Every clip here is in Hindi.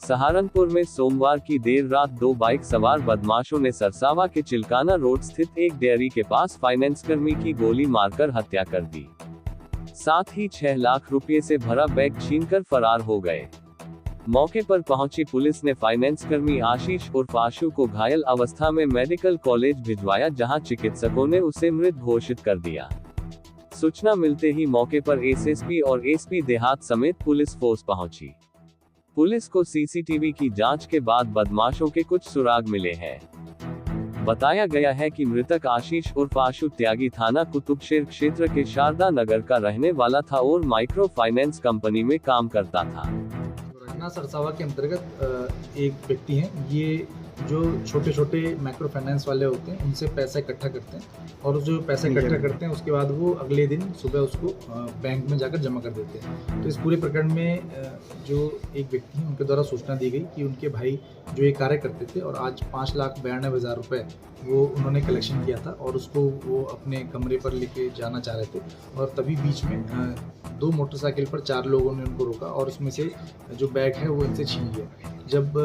सहारनपुर में सोमवार की देर रात दो बाइक सवार बदमाशों ने सरसावा के चिलकाना रोड स्थित एक डेयरी के पास फाइनेंस कर्मी की गोली मारकर हत्या कर दी। साथ ही 6 लाख रुपए से भरा बैग छीनकर फरार हो गए। मौके पर पहुंची पुलिस ने फाइनेंस कर्मी आशीष उर्फ आशु को घायल अवस्था में मेडिकल कॉलेज भिजवाया, जहां चिकित्सकों ने उसे मृत घोषित कर दिया। सूचना मिलते ही मौके पर एसएसपी और एसपी देहात समेत पुलिस फोर्स पहुंची। पुलिस को सीसीटीवी की जांच के बाद बदमाशों के कुछ सुराग मिले हैं। बताया गया है कि मृतक आशीष उर्फ आशु त्यागी थाना कुतुबशेर क्षेत्र के शारदा नगर का रहने वाला था और माइक्रो फाइनेंस कंपनी में काम करता था। सरसावा के अंतर्गत एक व्यक्ति हैं, ये जो छोटे छोटे माइक्रो फाइनेंस वाले होते हैं उनसे पैसा इकट्ठा करते हैं और जो पैसा इकट्ठा करते हैं उसके बाद वो अगले दिन सुबह उसको बैंक में जाकर जमा कर देते हैं। तो इस पूरे प्रकरण में जो एक व्यक्ति हैं उनके द्वारा सूचना दी गई कि उनके भाई जो ये कार्य करते थे और आज 5,92,000 रुपये वो उन्होंने कलेक्शन किया था और उसको वो अपने कमरे पर लेके जाना चाह रहे थे और तभी बीच में 2 मोटरसाइकिल पर 4 लोगों ने उनको रोका और उसमें से जो बैग है वो इनसे छीन लिया। जब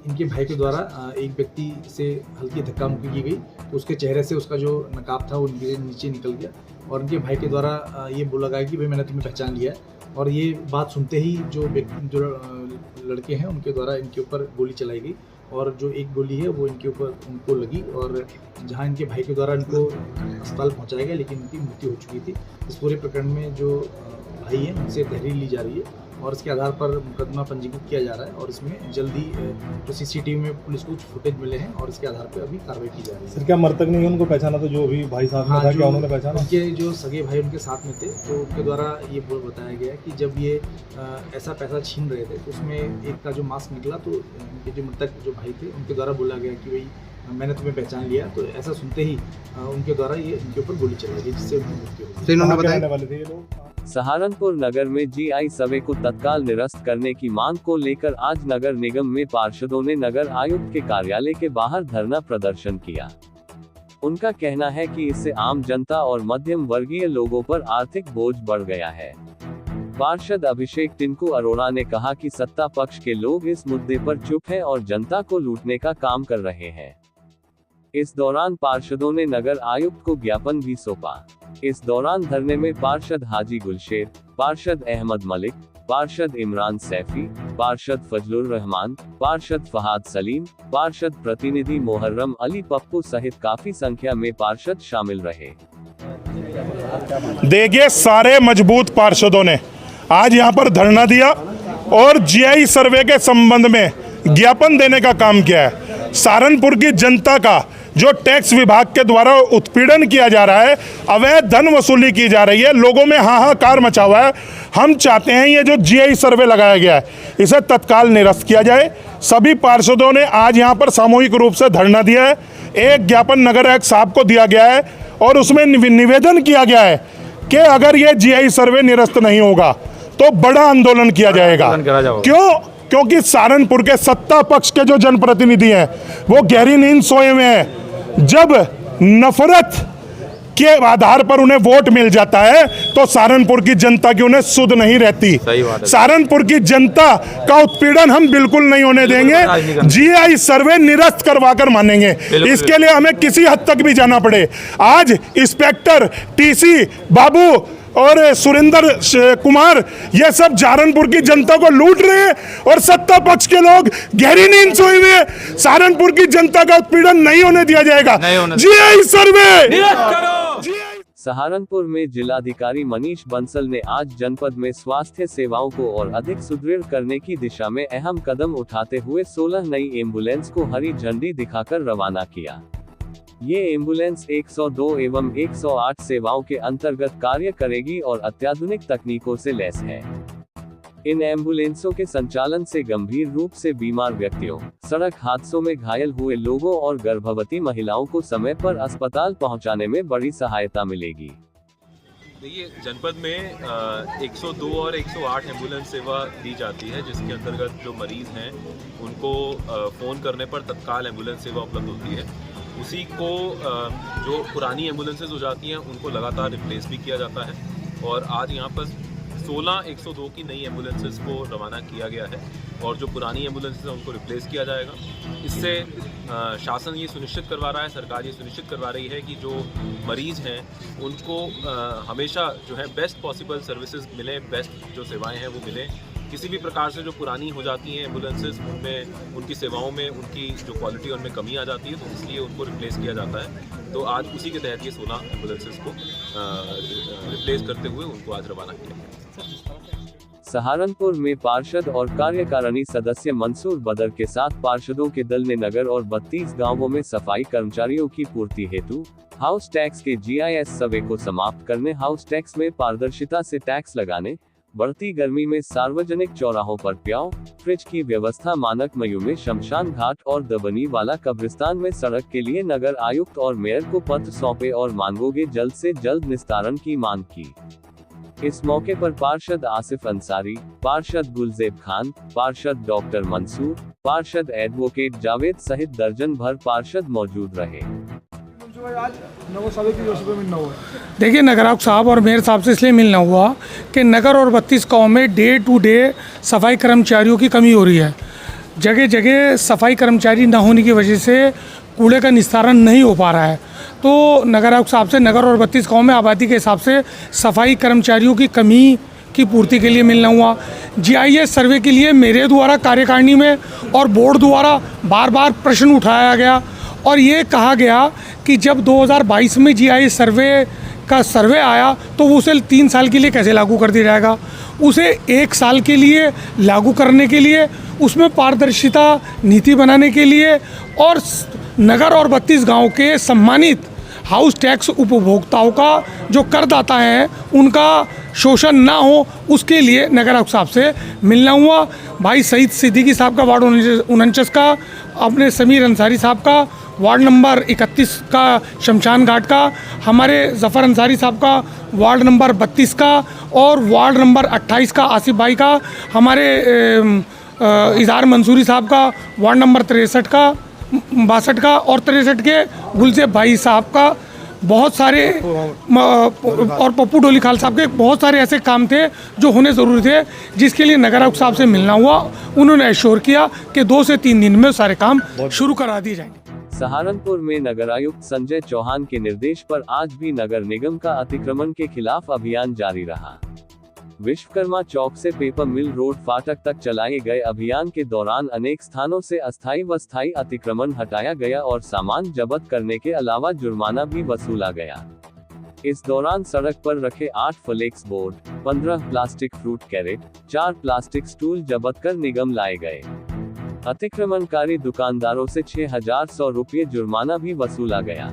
इनके भाई के द्वारा एक व्यक्ति से हल्की धक्का मुक्की की गई तो उसके चेहरे से उसका जो नकाब था वो नीचे निकल गया और इनके भाई के द्वारा ये बोला गया कि भाई मैंने तुम्हें पहचान लिया है। और ये बात सुनते ही जो लड़के हैं उनके द्वारा इनके ऊपर गोली चलाई गई और जो एक गोली है वो इनके ऊपर उनको लगी और जहां इनके भाई के द्वारा इनको अस्पताल पहुंचाया गया लेकिन इनकी मृत्यु हो चुकी थी। इस पूरे प्रकरण में जो भाई हैं उनसे तहरीर ली जा रही है और इसके आधार पर मुकदमा पंजीकृत किया जा रहा है और इसमें जल्दी जो सीसीटीवी में पुलिस को फुटेज मिले हैं और इसके आधार पर अभी कार्रवाई की जा रही है। सर क्या मृतक नहीं उनको पहचाना था जो अभी भाई साथ में था, क्या उन्होंने पहचाना? उनके जो सगे भाई उनके साथ में थे तो उनके द्वारा ये बताया गया कि जब ये ऐसा पैसा छीन रहे थे तो उसमें एक का जो मास्क निकला तो उनके जो मृतक जो भाई थे उनके द्वारा बोला गया कि भाई मैंने तुम्हें पहचान लिया। तो ऐसा सुनते ही उनके द्वारा ये इनके ऊपर गोली चलाई गई जिससे उनकी मृत्यु हो गई। इन्होंने बताने वाले थे ये लोग। सहारनपुर नगर में जीआई सर्वे को तत्काल निरस्त करने की मांग को लेकर आज नगर निगम में पार्षदों ने नगर आयुक्त के कार्यालय के बाहर धरना प्रदर्शन किया। उनका कहना है कि इससे आम जनता और मध्यम वर्गीय लोगों पर आर्थिक बोझ बढ़ गया है। पार्षद अभिषेक टिंकू अरोड़ा ने कहा कि सत्ता पक्ष के लोग इस मुद्दे पर चुप हैं और जनता को लूटने का काम कर रहे हैं। इस दौरान पार्षदों ने नगर आयुक्त को ज्ञापन भी सौंपा। इस दौरान धरने में पार्षद हाजी गुलशेर, पार्षद अहमद मलिक, पार्षद इमरान सैफी, पार्षद फजलुर रहमान, पार्षद फहाद सलीम, पार्षद प्रतिनिधि मोहर्रम अली पप्पू सहित काफी संख्या में पार्षद शामिल रहे। देखिए, सारे मजबूत पार्षदों ने आज यहाँ पर धरना दिया और जीआई सर्वे के संबंध में ज्ञापन देने का काम किया है। सहारनपुर की जनता का जो टैक्स विभाग के द्वारा उत्पीड़न किया जा रहा है, अवैध धन वसूली की जा रही है, लोगों में हाहाकार मचा हुआ है। हम चाहते हैं ये जो जीआई सर्वे लगाया गया है इसे तत्काल निरस्त किया जाए। सभी पार्षदों ने आज यहाँ पर सामूहिक रूप से धरना दिया है। एक ज्ञापन नगर आयुक्त साहब को दिया गया है और उसमें निवेदन किया गया है कि अगर ये जीआई सर्वे निरस्त नहीं होगा तो बड़ा आंदोलन किया जाएगा। क्योंकि सहारनपुर के सत्ता पक्ष के जो जनप्रतिनिधि हैं वो गहरी नींद सोए हुए हैं। जब नफरत के आधार पर उन्हें वोट मिल जाता है तो सहारनपुर की जनता की उन्हें सुध नहीं रहती। सहारनपुर की जनता का उत्पीड़न हम बिल्कुल नहीं होने देंगे। जीआई सर्वे निरस्त करवाकर मानेंगे। इसके लिए हमें किसी हद तक भी जाना पड़े। आज इंस्पेक्टर टीसी बाबू और सुरेंद्र कुमार ये सब सहारनपुर की जनता को लूट रहे हैं और सत्ता पक्ष के लोग गहरी नींद सोए हुए हैं। सहारनपुर की जनता का उत्पीड़न नहीं होने दिया जाएगा। जीआई सर्वे सहारनपुर में जिलाधिकारी मनीष बंसल ने आज जनपद में स्वास्थ्य सेवाओं को और अधिक सुदृढ़ करने की दिशा में अहम कदम उठाते हुए 16 नई एम्बुलेंस को हरी झंडी दिखाकर रवाना किया। ये एम्बुलेंस 102 एवं 108 सेवाओं के अंतर्गत कार्य करेगी और अत्याधुनिक तकनीकों से लैस है। इन एम्बुलेंसों के संचालन से गंभीर रूप से बीमार व्यक्तियों, सड़क हादसों में घायल हुए लोगों और गर्भवती महिलाओं को समय पर अस्पताल पहुंचाने में बड़ी सहायता मिलेगी। देखिए, जनपद में 102 और 108 एम्बुलेंस सेवा दी जाती है, जिसके अंतर्गत जो मरीज हैं उनको फ़ोन करने पर तत्काल एम्बुलेंस सेवा उपलब्ध होती है। उसी को जो पुरानी एम्बुलेंसेज हो जाती हैं उनको लगातार रिप्लेस भी किया जाता है। और आज यहाँ पर 16 102 की नई एम्बुलेंसेस को रवाना किया गया है और जो पुरानी एम्बुलेंसेस हैं उनको रिप्लेस किया जाएगा। इससे शासन ये सुनिश्चित करवा रहा है, सरकार ये सुनिश्चित करवा रही है कि जो मरीज़ हैं उनको हमेशा जो है बेस्ट पॉसिबल सर्विसेज मिलें, बेस्ट जो सेवाएं हैं वो मिलें। किसी भी प्रकार से जो पुरानी हो जाती हैं एम्बुलेंसेस, उनमें उनकी सेवाओं में उनकी जो क्वालिटी उनमें कमी आ जाती है, तो इसलिए उनको रिप्लेस किया जाता है। तो आज उसी के तहत ये 16 एम्बुलेंसेस को रिप्लेस करते हुए उनको आज रवाना किया गया। सहारनपुर में पार्षद और कार्यकारिणी सदस्य मंसूर बदर के साथ पार्षदों के दल ने नगर और 32 गांवों में सफाई कर्मचारियों की पूर्ति हेतु हाउस टैक्स के GIS सर्वे को समाप्त करने, हाउस टैक्स में पारदर्शिता से टैक्स लगाने, बढ़ती गर्मी में सार्वजनिक चौराहों पर प्याऊ फ्रिज की व्यवस्था, मानक मयू में शमशान घाट और दबनी वाला कब्रिस्तान में सड़क के लिए नगर आयुक्त और मेयर को पत्र सौंपे और मांगोगे जल्द से जल्द निस्तारण की मांग की। इस मौके पर पार्षद आसिफ अंसारी, पार्षद गुलजेब खान, पार्षद डॉक्टर मंसूर, पार्षद एडवोकेट जावेद सहित दर्जन भर पार्षद मौजूद रहे। देखिए, नगर आयुक्त साहब और मेयर साहब से इसलिए मिलना हुआ कि नगर और 32 गाँव में डे टू डे सफाई कर्मचारियों की कमी हो रही है। जगह जगह सफाई कर्मचारी न होने की वजह से कूड़े का निस्तारण नहीं हो पा रहा है। तो नगर आयुक्त साहब से नगर और 32 गाँव में आबादी के हिसाब से सफाई कर्मचारियों की कमी की पूर्ति के लिए मिलना हुआ। GIS सर्वे के लिए मेरे द्वारा कार्यकारिणी में और बोर्ड द्वारा बार बार प्रश्न उठाया गया और ये कहा गया कि जब 2022 में GIS सर्वे का सर्वे आया तो उसे 3 साल के लिए कैसे लागू कर दिया जाएगा। उसे 1 साल के लिए लागू करने के लिए, उसमें पारदर्शिता नीति बनाने के लिए और नगर और 32 गांव के सम्मानित हाउस टैक्स उपभोक्ताओं का जो करदाता हैं उनका शोषण ना हो, उसके लिए नगर आयुक्त साहब से मिलना हुआ। भाई सईद सिद्दीकी साहब का वार्ड 49 का, अपने समीर अंसारी साहब का वार्ड नंबर 31 का शमशान घाट का, हमारे जफ़र अंसारी साहब का वार्ड नंबर 32 का और वार्ड नंबर 28 का आसिफ भाई का, हमारे इज़हार मंसूरी साहब का वार्ड नंबर 63 का, 62 का और 63 के गुलजेब भाई साहब का, बहुत सारे और पप्पू डोली खाल साहब के बहुत सारे ऐसे काम थे जो होने ज़रूरी थे, जिसके लिए नगर आयुक्त साहब से मिलना हुआ। उन्होंने एश्योर किया कि 2 से 3 दिन में सारे काम शुरू करा दिए जाएंगे। सहारनपुर में नगर आयुक्त संजय चौहान के निर्देश पर आज भी नगर निगम का अतिक्रमण के खिलाफ अभियान जारी रहा। विश्वकर्मा चौक से पेपर मिल रोड फाटक तक चलाए गए अभियान के दौरान अनेक स्थानों से अस्थायी व स्थायी अतिक्रमण हटाया गया और सामान जब्त करने के अलावा जुर्माना भी वसूला गया। इस दौरान सड़क पर रखे 8 flex board, 15 plastic fruit crate, 4 plastic stool जब्त कर निगम लाए गए। अतिक्रमणकारी दुकानदारों से 6100 रुपये जुर्माना भी वसूला गया।